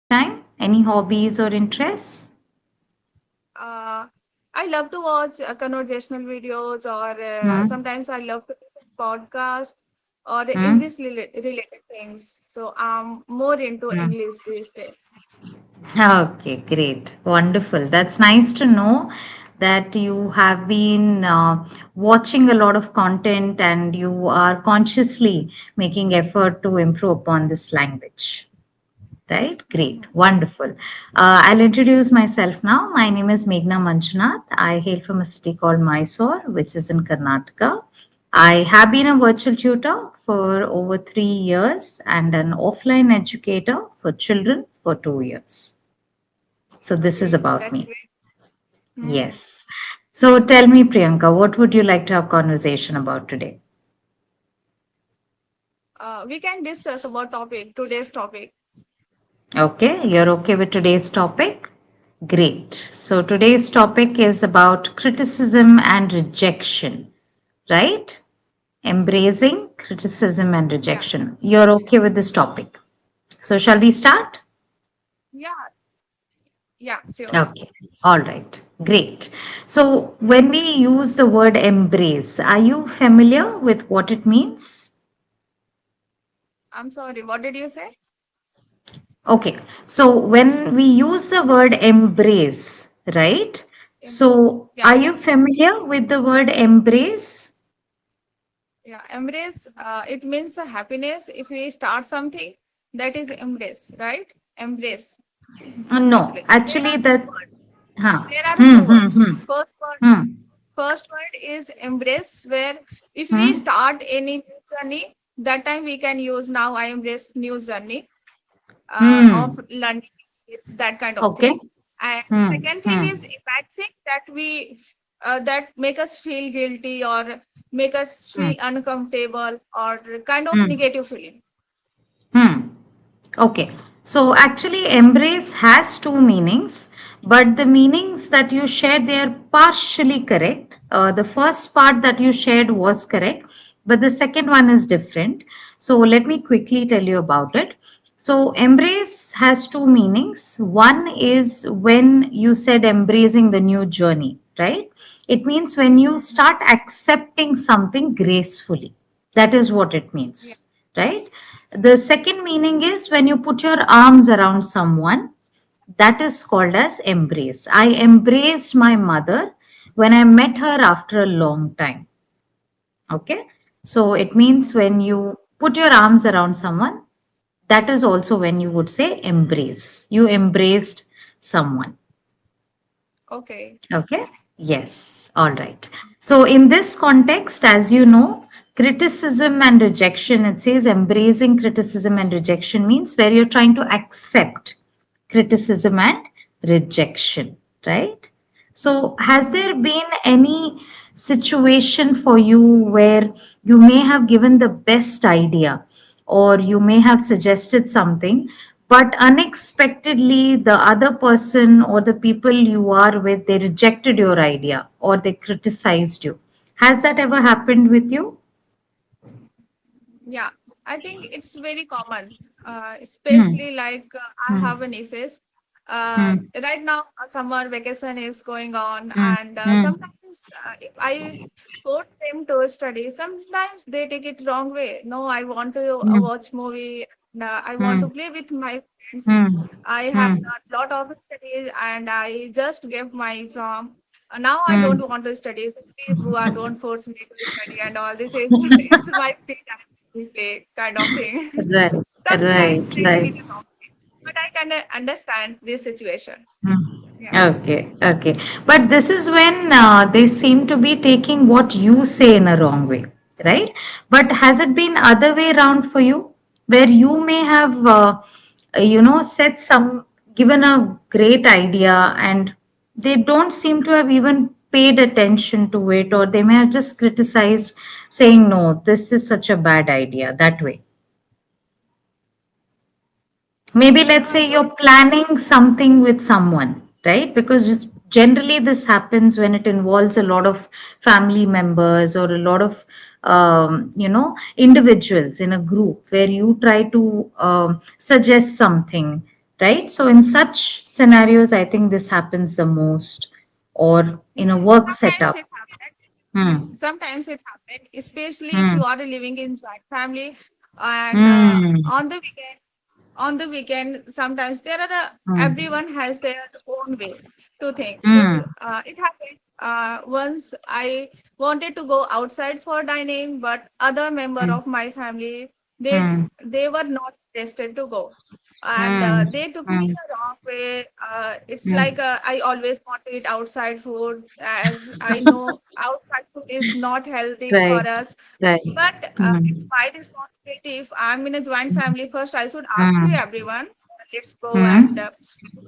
time? Any hobbies or interests? Uh, I love to watch conversational videos, or Hmm. sometimes I love to listen to podcasts or the Hmm. English related things. So I'm more into Hmm. English these days. Okay, great. Wonderful. That's nice to know that you have been watching a lot of content and you are consciously making effort to improve upon this language. Right? Great. Mhm. Wonderful. I'll introduce myself now. My name is Meghna Manjunath. I hail from a city called Mysore, which is in Karnataka. I have been a virtual tutor for over 3 years and an offline educator for children for 2 years. So this is Okay, about that's me. great. Mhm. Yes. So tell me, Priyanka, what would you like to have conversation about today? We can discuss about today's topic. Okay, you're okay with today's topic? Great. So today's topic is about criticism and rejection, right? Embracing criticism and Yeah, rejection. You're okay with this topic. So shall we start? yeah, yeah, sure. Okay. All right. Great. So when we use the word embrace, are you familiar with what it means? I'm sorry, what did you say? Okay, so when we use the word embrace, right? Em- So Yeah, are yeah, you familiar with the word embrace? yeah. Embrace, it means a happiness. If we start something, that is embrace, right? Embrace. No, Actually, there actually are two that, words. huh. There are Hmm, two hmm, words. hmm, First word, hmm, first word is embrace, where if we hmm, start any new journey, that time we can use now I embrace new journey of hmm. learning that kind of Okay. thing. And Hmm, second thing hmm, is embarrassing that we that make us feel guilty or make us hmm, feel uncomfortable or kind of hmm, negative feeling. hmm. Okay, so actually, embrace has two meanings, but the meanings that you shared, they are partially correct. The first part that you shared was correct, but the second one is different. So, let me quickly tell you about it. So, embrace has two meanings. One is when you said embracing the new journey, right? It means when you start accepting something gracefully. That is what it Yeah. means, right? The second meaning is when you put your arms around someone, that is called as embrace. I embraced my mother when I met her after a long time. Okay. So it means Mhm. when you put your arms around someone, that is also when you would say embrace. You embraced someone. Okay. Okay. Yes. All right. So, in this context, as you know, criticism and rejection, it says embracing criticism and rejection means where you're trying to accept criticism and rejection, right? So, has there Mhm. been any situation for you where you may have given the best idea or you may have suggested something, but unexpectedly the other person or the people you are with, they rejected your idea or they criticized you? Has that ever happened with you? Yeah, I think it's very common, Hmm. especially like I Hmm. have a nieces. Hmm. Right now, summer vacation is going on, Hmm. and Hmm. sometimes if I force them to study, sometimes they take it wrong way. No, I want to Hmm. watch movie, and I want Hmm. to play with my friends. Hmm. I have Hmm. done lot of studies, and I just gave my exam. Now I Hmm. don't want to study. So please, Bua, don't force me to study and all this is it's my free time we play kind of thing. Right, Sometimes right, they take right. it wrong, but I can understand this situation. Hmm. Yeah. Okay, okay. But this is when they seem to be taking what you say in a wrong way, right? But has it been other way around for you, where you may have, said some, given a great idea, and they don't seem to have even paid attention to it, or they may have just criticized, saying, "No, this is such a bad idea." That way. Maybe let's say What? you're planning something with someone, right? Because generally this happens when it involves a lot of family members or a lot of individuals in a group where you try to suggest something, right? So in such scenarios, I think this happens the most, or in a Yeah, work setup. Hmm. sometimes it happens, especially if Hmm. you are living in joint family, and Hmm. on the weekend sometimes there are Hmm. everyone has their own way to think. So Hmm. it happened once I wanted to go outside for dining, but other member Hmm. of my family, Hmm. they were not interested to go, and Hmm. they took me Hmm. the wrong way. It's Hmm. like I always want to eat outside food, as I know outside food is not healthy Right. for us. Right. But it's Hmm. my responsibility. If I'm in a joint family, first I should ask to Hmm. everyone, let's go and Hmm.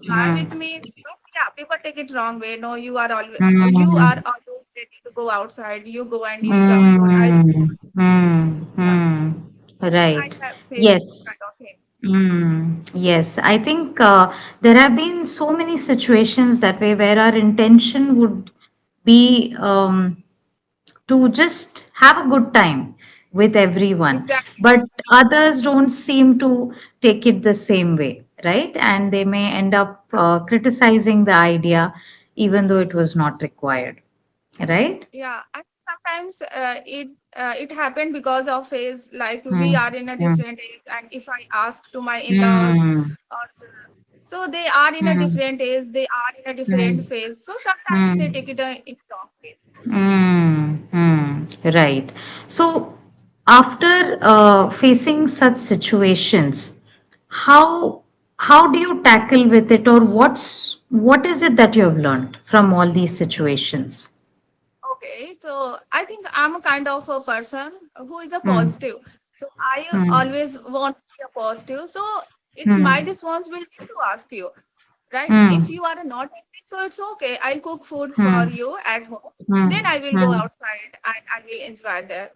try Hmm. with me. But yeah, people take it wrong way. No, you Hmm. are always ready to go outside. You go and eat junk food. I Hmm. Hmm. yeah, Hmm. I Right. have faced Yes. this kind of thing. Yes, I think there have been so many situations that way where our intention would be to just have a good time with everyone, Exactly. but others don't seem to take it the same way, right? And they may end up criticizing the idea even though it was not required, right? Yeah, and sometimes it happened because of his like we Hmm. are in a Hmm. different age, and if I ask to my in-laws, Hmm. or so they are in a Hmm. different age, they are in a different Hmm. phase. So sometimes they take Hmm. it in wrong way. Right. So, after facing such situations, how how do you tackle with it, or what is it that you have learned from all these situations? Okay, so I think I'm a kind of a person who is a Hmm. positive. So I Hmm. always want to be a positive. So it's my Hmm. responsibility to ask you, right? If Hmm. you are not happy, so it's okay. I'll cook food for Hmm. you at home. Hmm. Then I will go Hmm. outside and I will enjoy there.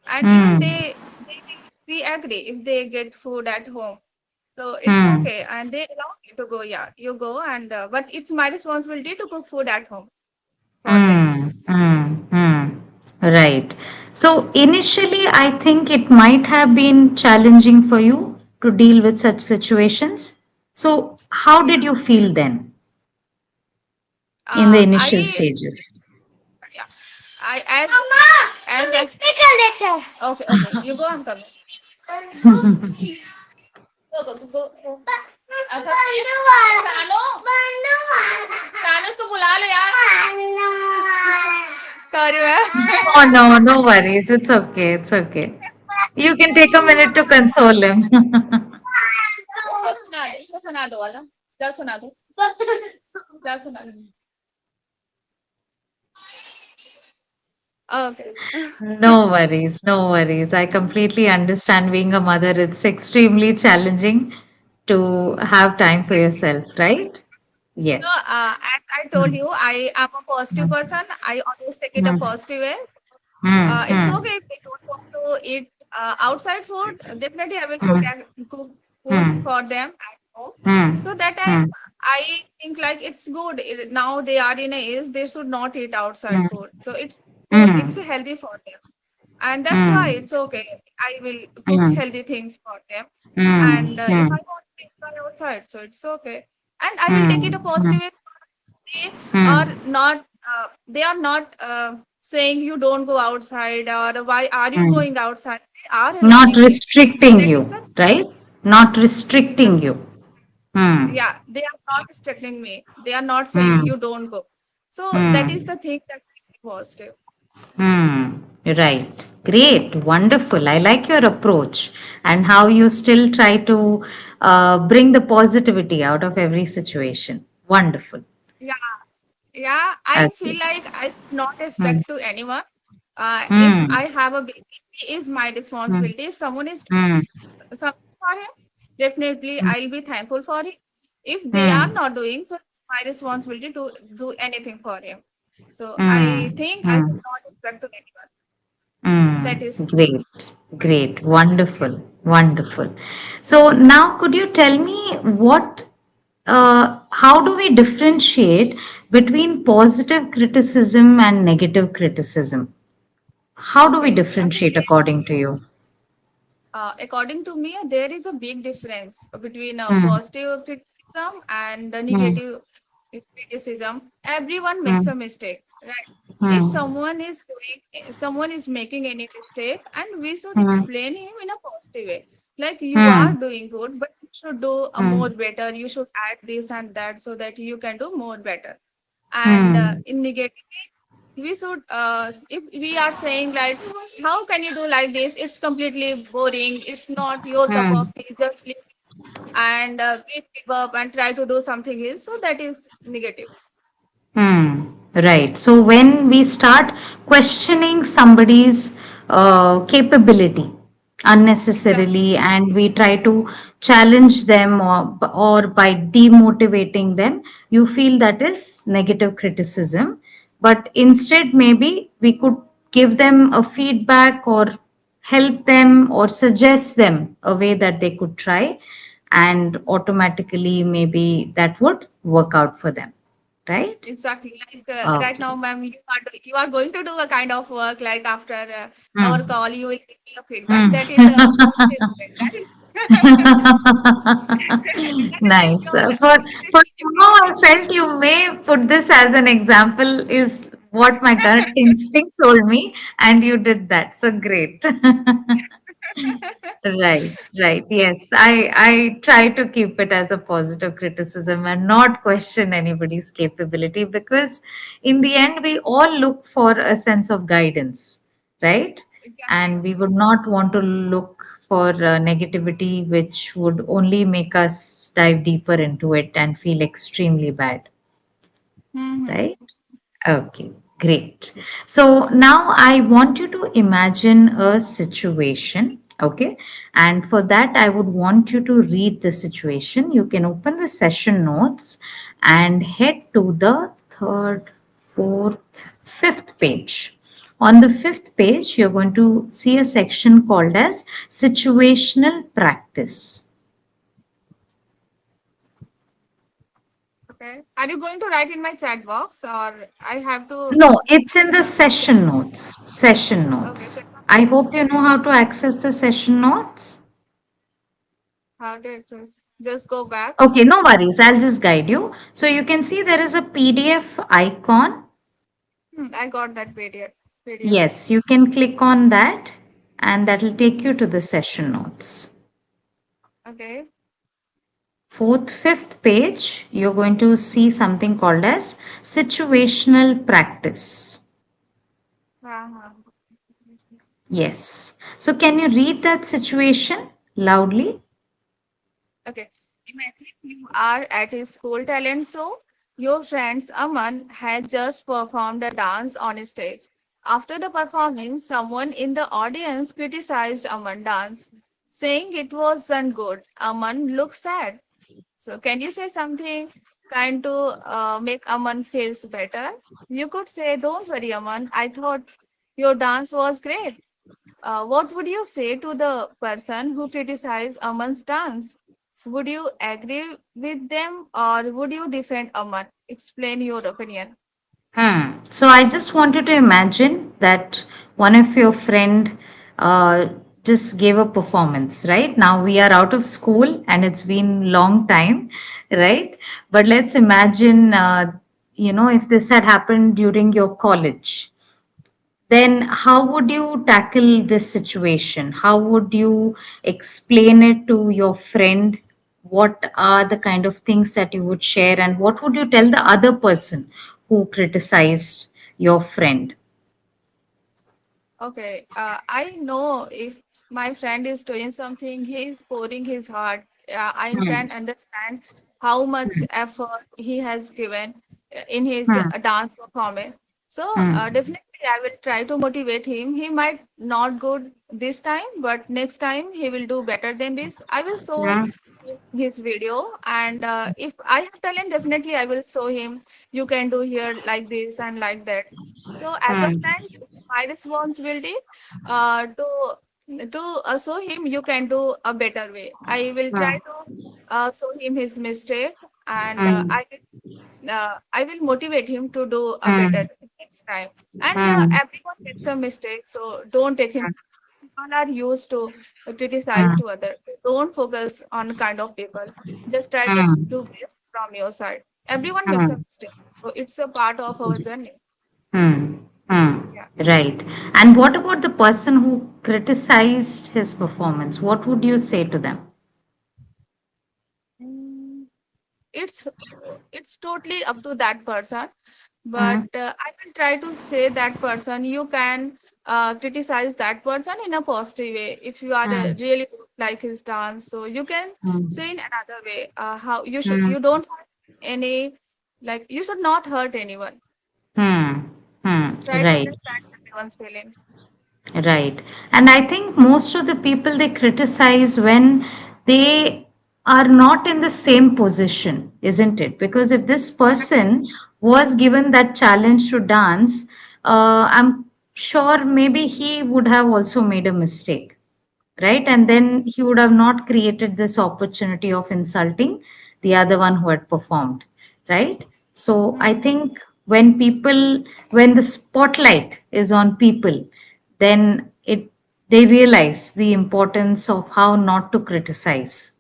And even Hmm. they we agree if they get food at home. So it's Hmm. okay, and they allow me to go. Yeah, you go, and but it's my responsibility to cook food at home for them. Mm, mm, mm. Right. So initially, I think it might have been challenging for you to deal with such situations. So, how did Yeah. you feel then in the initial I stages? yeah. I as okay, okay. You go, I'm coming. Go, go, go, go. अच्छा सानो सानो उसको बुला लो यार sorry Oh, ma'am no, no worries. It's okay. It's okay. You can take a minute to console him. इसको सुना दो वाला जा सुना दो जा सुना दो okay No worries, no worries. I completely understand being a mother. It's extremely challenging to have time for yourself, right? so Yes. as I told Hmm. you, I am a positive Hmm. person. I always take it a Hmm. positive way. Hmm. It's Hmm. okay if they don't want to eat outside food. Definitely, I will Hmm. cook food Hmm. for them at home. Hmm. So that time, Hmm. I think like it's good. Now they are in a age they should not eat outside Hmm. food. So it's good. Hmm. It's healthy for them, and that's why Hmm. it's okay. I will cook Hmm. healthy things for them, Hmm. and if Hmm. I want to enjoy outside, so it's okay. And I will take it Hmm. a Hmm. positive way. They are Hmm. not saying you don't go outside or why are you Hmm. going outside. They are Not allowing me. So restricting that is you, the right? Not yeah, restricting you. Hmm. yeah, they are not restricting me. They are not saying Hmm. you don't go. So that is Hmm. the thing that makes me positive. Hmm. Right. Great. Wonderful. I like your approach and how you still try to bring the positivity out of every situation. Wonderful. Yeah, yeah. I Okay. feel like I should not Hmm. expect to anyone. If Hmm. I have a baby, it is my Hmm. responsibility. If someone is Hmm. something for him, definitely Hmm. I'll be thankful for it. If they are Hmm. not doing, so it's my responsibility to do anything for him. So I Hmm. think I Hmm. should not expect to anyone. That is Hmm. the thing. Great. Great. Wonderful. Wonderful. So now could you tell me how do we differentiate between positive criticism and negative criticism? How do we Okay. differentiate according to you? According to me, there is a big difference between Hmm. positive criticism and the Hmm. negative criticism. Everyone makes Hmm. a mistake, right? If Hmm. someone is making any mistake, and we should Hmm. explain him in a positive way. Like you are Hmm. doing good, but you should do a more Hmm. better. You should add this and that so that you can do more better. And Hmm. in negative, we should if we are saying like, how can you do like this? It's completely boring. It's not your cup Hmm. of tea. Just leave and please give up and try to do something else. So that is negative. Hmm. Right. So when we start questioning somebody's capability Exactly. unnecessarily, and we try to challenge them, or by demotivating them, you feel that is negative criticism. But instead, maybe we could give them a feedback, or help them, or suggest them a way that they could try, and automatically maybe that would work out for them, right? Exactly. Like right Okay. now, ma'am, you are going to do a kind of work like after our Hmm. call, you will give me a feedback. Hmm. That is a positive way. That is that is Nice. your For now, I felt you may put this as an example, is what my gut instinct told me, and you did that. So great. Right, right. Yes, I try to keep it as a positive criticism and not question anybody's capability, because in the end we all look for a sense of guidance, right? exactly. And we would not want to look for negativity, which would only make us dive deeper into it and feel extremely bad, Mm-hmm. right? Okay, great. So now I want you to imagine a situation, okay? And for that, I would want you to read the situation. You can open the session notes and head to the third, fourth, fifth page. On the fifth page, you're going to see a section called as situational practice. Okay. Are you going to write in my chat box or I have to? No, it's in the session notes. Session Okay. So notes. I hope you know how to access the session notes. how to access? Just go back. Okay, no worries. I'll just guide you. So you can see there is a PDF icon. I got that PDF. Yes, you can click on that, and that will take you to the session notes. Okay. Fourth, fifth page, you're going to see something called as situational practice. Uh-huh. Yes. So can you read that situation loudly? Okay. Imagine you are at a school talent show. Your friends Aman had just performed a dance on stage. After the performance, someone in the audience criticized Aman's dance, saying it wasn't good. Aman looked sad. So, can you say something kind to make Aman feels better? You could say, "Don't worry, Aman. I thought your dance was great." What would you say to the person who criticized Aman's dance? Would you agree with them or would you defend Aman? Explain your opinion. So I just wanted to imagine that one of your friend uh, just gave a performance, right? Now we are out of school and it's been long time, right? But let's imagine, if this had happened during your college, then how would you tackle this situation? How would you explain it to your friend? What are the kind of things that you would share, and what would you tell the other person who criticized your friend? Okay, I know if my friend is doing something, he is pouring his heart. I Hmm. can understand how much effort he has given in his Hmm. dance performance. So Hmm. definitely, I will try to motivate him. He might not go this time, but next time he will do better than this. I will show Hmm. his video, and if I have talent, definitely I will show him. You can do here like this and like that. So as a Hmm. friend, it's my responsibility to show him you can do a better way. I will try Hmm. to show him his mistake, and Hmm. I will motivate him to do a Hmm. better next time. And Hmm. everyone makes a mistake, so don't take him. People are used to criticize Hmm. to others. Don't focus on kind of people. Just try to Hmm. do best from your side. Everyone makes a Hmm. mistake. So it's a part of our journey. Hmm. Hmm. Yeah. Right. And what about the person who criticized his performance? What would you say to them? Mm, It's it's totally up to that person. But Hmm. I will try to say that person. You can criticize that person in a positive way. If you are Hmm. really like his dance, so you can Hmm. say in another way how Hmm. you don't have any like you should not hurt anyone. Hmm. Hmm. Try to Right. understand everyone's feeling. Right. And I think most of the people they criticize when they are not in the same position, isn't it? Because if this person was given that challenge to dance, I'm sure maybe he would have also made a mistake, right? And Mm, then he would have not created this opportunity of insulting the other one who had performed, right? So I mm, think when the spotlight is on people, then they realize the importance of how not to criticize,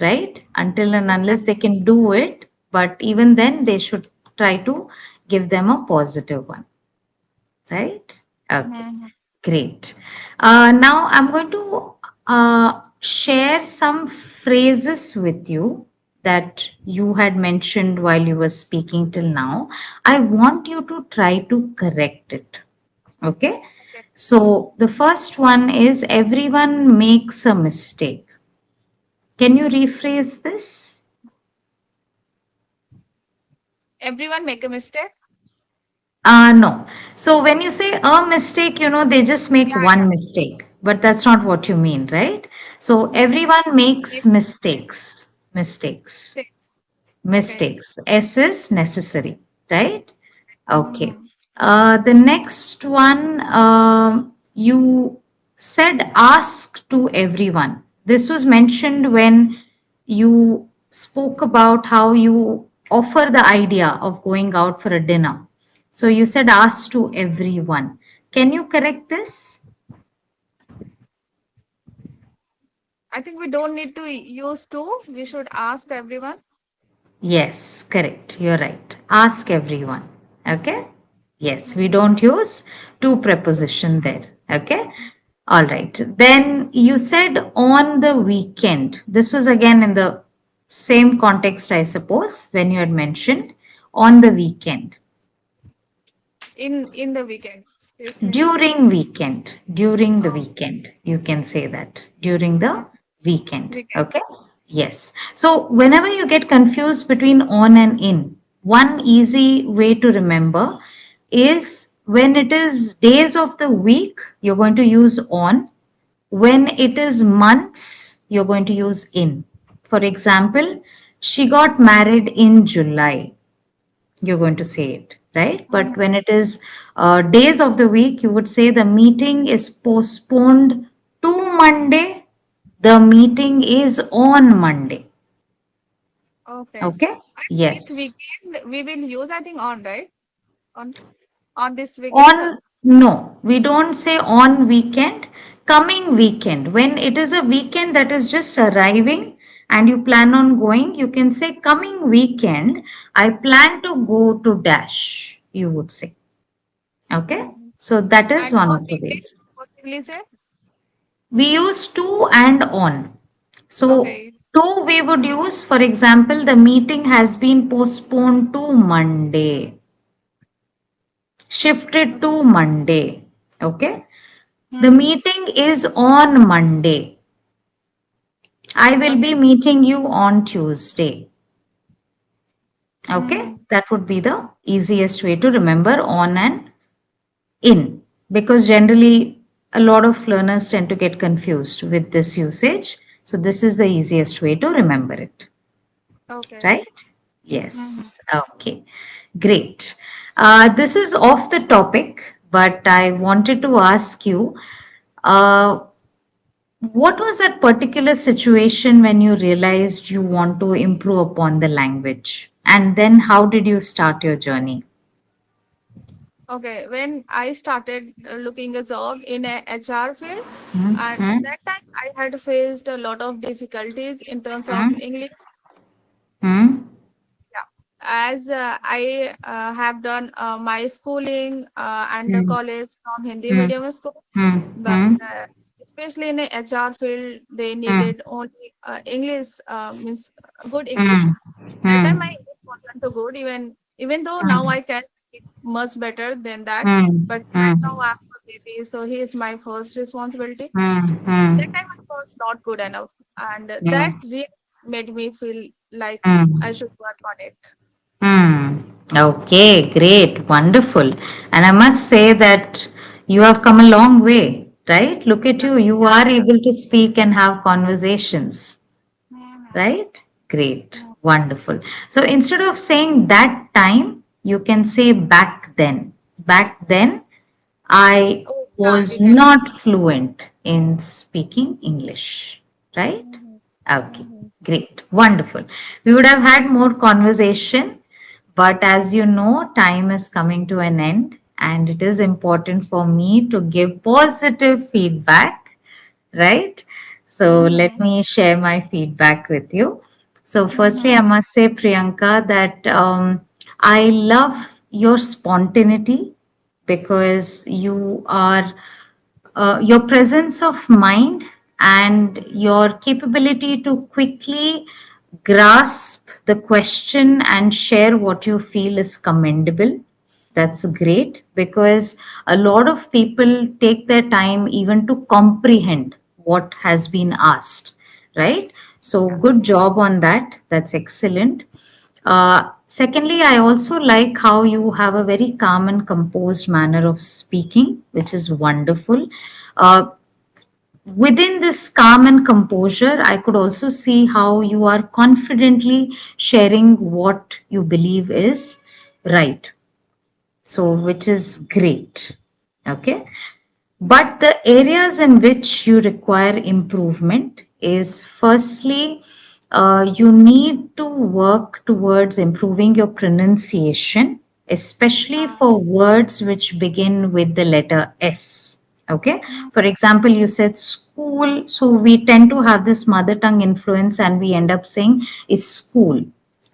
right? Until and unless they exactly. can do it, but even then they should try to give them a positive one, right? Okay, Mhm. great. Now I'm going to share some phrases with you that you had mentioned while you were speaking till now. I want you to try to correct it. Okay. Okay. So the first one is everyone makes a mistake. Can you rephrase this? Everyone make a mistake. No. So when you say a mistake, they just make Yeah, one mistake, but that's not what you mean, right? So yeah. everyone makes Make mistakes. Mistakes. mistakes. Okay. Mistakes. S is necessary, right? Okay. Mm-hmm. The next one, you said ask to everyone. This was mentioned when you spoke about how you offer the idea of going out for a dinner. So you said ask to everyone. Can you correct this? I think we don't need to use to. We should ask everyone. Yes, correct. You're right. Ask everyone. Okay? Yes, we Mm-hmm. don't use to preposition there. Okay? All right. Then you said on the weekend. This was again in the same context, I suppose, when you had mentioned on the weekend. In the weekend, especially in the During the oh, weekend, you can say that during the mm, weekend. weekend. Okay. Yes. So whenever you get confused between on and in, one easy way to remember is when it is days of the week, you're going to use on. When it is months, you're going to use in. For example, she got married in July, you're going to say it, right? But Mhm. when it is days of the week, you would say the meeting is postponed to Monday. The meeting is on Monday. Okay. Okay? This Yes. weekend we will use I think on right on on this weekend. On, no, we don't say on weekend, coming weekend. When it is a weekend that is just arriving and you plan on going, you can say coming weekend, I plan to go to dash, you would say. Okay? Mhm. So that is And one on of the weekday, ways. what will you say? We use to and on. So Okay. to we would use, for example, the meeting has been postponed to Monday, shifted Okay. to Monday. Okay. The Hmm. meeting is on Monday. I will be Okay. meeting you on Tuesday. Okay. Hmm. That would be the easiest way to remember on and in, because generally a lot of learners tend to get confused with this usage. So this is the easiest way to remember it, Okay. right? Hmm. Yes. Okay. Great. This is off the topic, but I wanted to ask you, uh, what was that particular situation when you realized you want to improve upon the language? And then how did you start your journey? Okay, when I started looking a job in a HR field, Hmm. and Hmm. that time I had faced a lot of difficulties in terms of Hmm. English. Hmm. Yeah, as I have done my schooling and the Hmm. college from Hindi Hmm. medium school, Hmm. but Hmm. especially in the HR field, they Hmm. needed only English, means good English. Hmm. That time Hmm. my English wasn't too good, even though now I can speak much better than that. Hmm. But right now Hmm. I have a baby, so he is my first responsibility. Hmm. That Hmm. time I was not good enough, and that Hmm. really made me feel like I Hmm. should work on it. Hmm. Okay, great, wonderful. And I must say that you have come a long way, right? Look at you. You Yeah, are able to speak and have conversations, yeah. right? Great, Mhm. wonderful. So instead of saying that time, you can say back then. Back then, I Oh, yeah, we was can. not fluent in speaking English, right? Mhm. Okay, Mhm. great, wonderful. We would have had more conversation, but as you know, time is coming to an end, and it is important for me to give positive feedback, right? So let Mhm. me share my feedback with you. So, firstly, I Mhm. must say, Priyanka, that I love your spontaneity because you are your presence of mind and your capability to quickly grasp the question and share what you feel is commendable. That's great because a lot of people take their time even to comprehend what has been asked, right? So, good job on that. That's excellent. Secondly, I also like how you have a very calm and composed manner of speaking, which is wonderful. Uh, Within this calm and composure, I could also see how you are confidently sharing what you believe is right. So, which is great. Okay. But the areas in which you require improvement is firstly, you need to work towards improving your pronunciation, especially Yeah. for words which begin with the letter S. Okay. Mhm. For example, you said school. So we tend to have this mother tongue influence and we end up saying is school,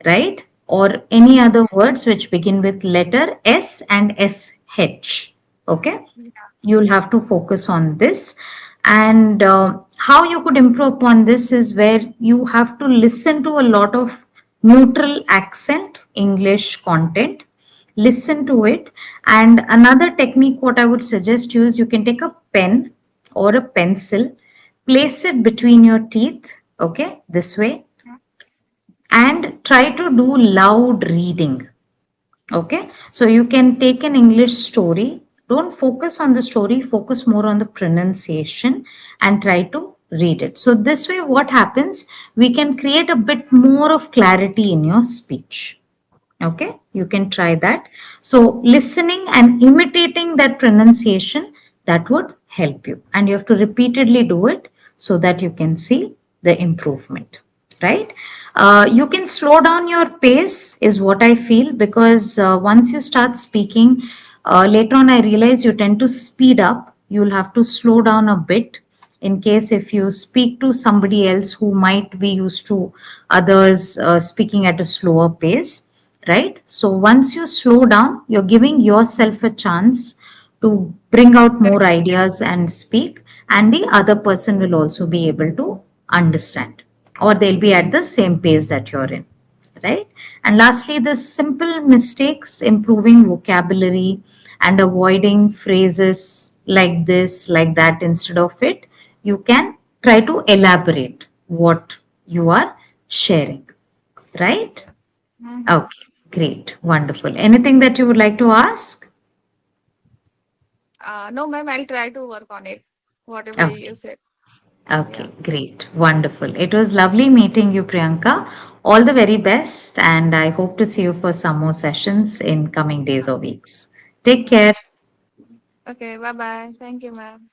right? Or any Mhm. other words which begin with letter S and SH. Okay, Yeah. you'll have to focus on this. And how you could improve upon this is where you have to listen to a lot of neutral accent English content, listen to it. And another technique what I would suggest you is you can take a pen or a pencil, place it between your teeth, okay, this way, Mhm. and try to do loud reading. Okay, so you can take an English story. Don't focus on the story, focus more on the pronunciation and try to read it. So, this way, what happens? We can create a bit more of clarity in your speech. Okay, you can try that. So, listening and imitating that pronunciation that would help you, and you have to repeatedly do it so that you can see the improvement, right? You can slow down your pace, is what I feel, because once you start speaking, later on, I realize you tend to speed up. You'll have to slow down a bit in case if you speak to somebody else who might be used to others speaking at a slower pace, right? So once you slow down, you're giving yourself a chance to bring out more Correct. ideas and speak, and the other person will also be able to understand, or they'll be at the same pace that you're in, right? And lastly, the simple mistakes, improving vocabulary and avoiding phrases like this, like that instead of it, you can try to elaborate what you are sharing, right? Yes. Mhm. Okay, great, wonderful. Anything that you would like to ask? No, ma'am, I'll try to work on it. Whatever you Okay, said. okay, Yeah. great, wonderful. It was lovely meeting you, Priyanka. All the very best, and I hope to see you for some more sessions in coming days or weeks. Take care. Okay, bye bye. Thank you, ma'am.